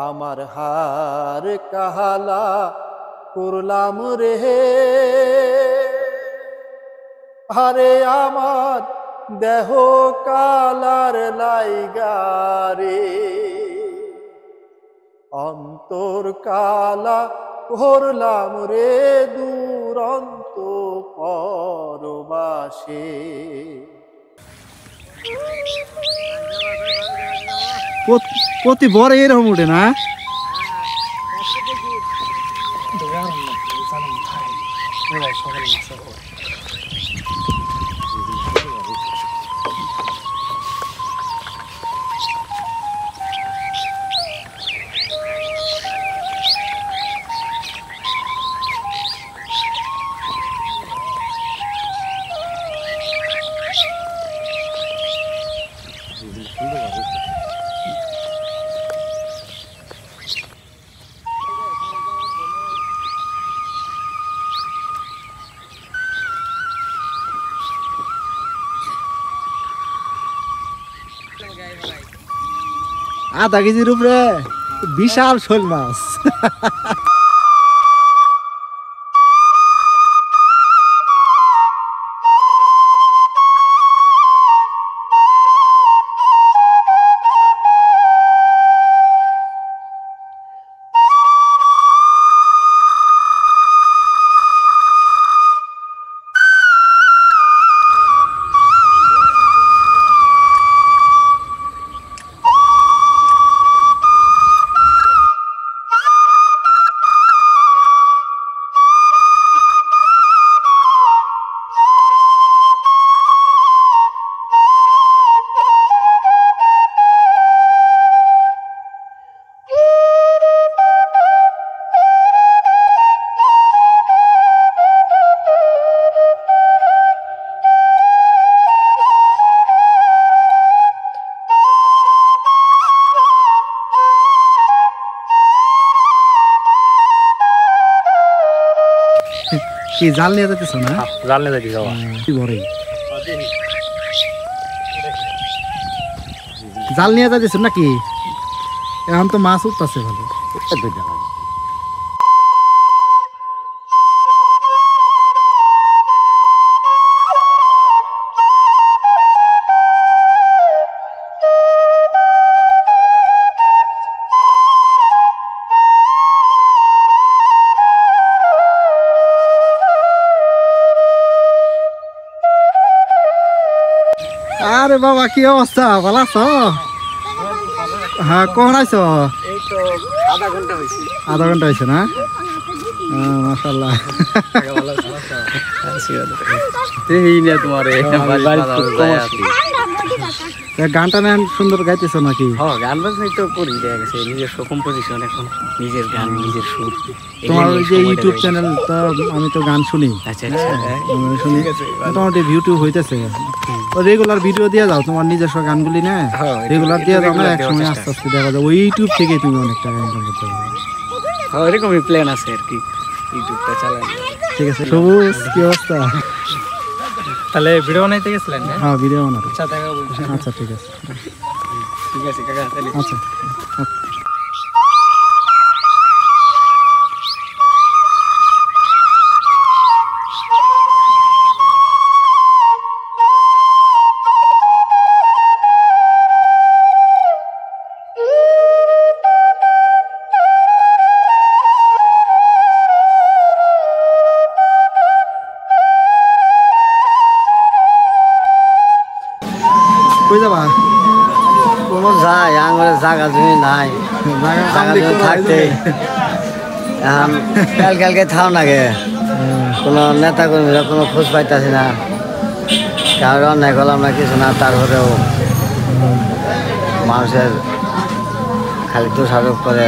আমার হার কাহালা করলাম রে, আরে আমার দেহ কালার লাইগারে, অন্তর কালা করলাম রে দুরন্ত পরবাসে। প্রতি বড় এরকম উঠে না। আধা কেজির উপরে বিশাল শোল মাছ। কি জাল নিয়ে যাইতেছ না? জাল নিয়ে যাইতে যাওয়া কি বড়ই জাল নিয়ে যাইতেছ নাকি? এখন তো মাছ উঠতেছে ভালো। আরে বাবা কি অবস্থা, ভালো আছো? হ্যাঁ কখন আইছো? এই তো আধা ঘন্টা হয়েছে। আধা ঘন্টা হয়েছে না? মাশাআল্লাহ। গানটা নেন সুন্দর গাইতেছো নাকি? গান বাজনাই তো করি, দেখা গেছে নিজের কম্পোজিশন, এখন নিজের গান নিজের সুর। তোমার ওই যে ইউটিউব চ্যানেল, তো আমি তো গান শুনি। আচ্ছা শুনি, মোটামুটি ভিউ হইতেছে। রেগুলার ভিডিও দিয়ে যাও তোমার নিজস্ব গানগুলি না, রেগুলার দিয়ে যাও না, এক সময় আস্তে আস্তে দেখা যাবে ওই ইউটিউব থেকে তুমি অনেক টাকা ইনকাম করতে পারবে। এরকমই প্ল্যান আছে আর কি, ইউটিউবটা চালাই। ঠিক আছে সবুজ, কি অবস্থা? তাহলে ভিডিও বানাইতে গেছিলেন? হ্যাঁ ভিডিও বানাবো। আচ্ছা দেখা বলছি। আচ্ছা ঠিক আছে, ঠিক আছে কাকা তাহলে। আচ্ছা কই যাবা? কোনো যাই আমার জায়গা জমি নাই, জায়গা জমি থাকতে এখন কালকে থাও নাগে, কোনো নেতা কর্মীরা কোনো খোঁজ পাইতেছি না, কারোর অন্যায় করলাম না কিছু না, তারপরেও মানুষের খালি দোষারোপ করে